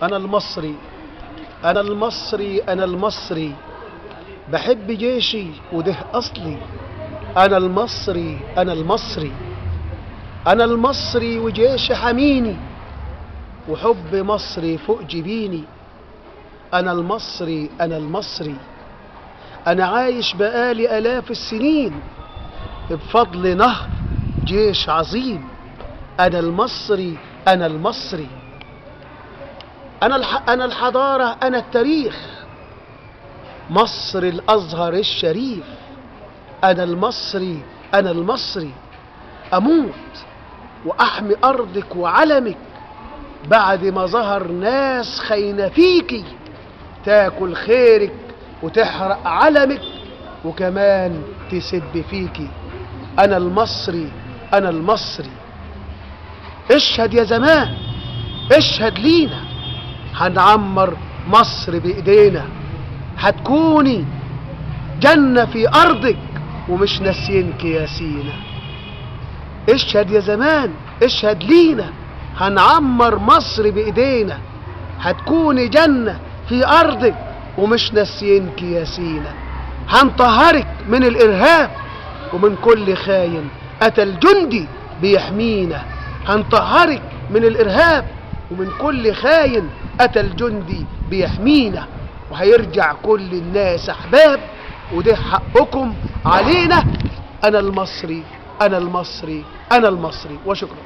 أنا المصري أنا المصري أنا المصري، بحب جيشي وده أصلي. أنا المصري أنا المصري أنا المصري، وجيشي حميني، وحب مصري فوق جبيني. أنا المصري أنا المصري، أنا عايش بقالي آلاف السنين بفضل نهر جيش عظيم. أنا المصري أنا المصري، أنا الحضارة، أنا التاريخ، مصر الأزهر الشريف. أنا المصري أنا المصري، أموت وأحمي أرضك وعلمك بعد ما ظهر ناس خاينة فيكي تاكل خيرك وتحرق علمك وكمان تسب فيكي. أنا المصري أنا المصري، اشهد يا زمان اشهد لينا، هنعمر مصر بإيدينا، هتكوني جنة في أرضك ومش ناسينك يا سينا. اشهد يا زمان اشهد لينا، هنعمر مصر بإيدينا، هتكوني جنة في أرضك ومش ناسينك يا سينا. هنطهرك من الإرهاب ومن كل خاين أتى الجندي بيحمينا. هنطهرك من الإرهاب ومن كل خاين أتى الجندي بيحمينا، وهيرجع كل الناس أحباب وده حقكم علينا. أنا المصري أنا المصري أنا المصري، وشكرا.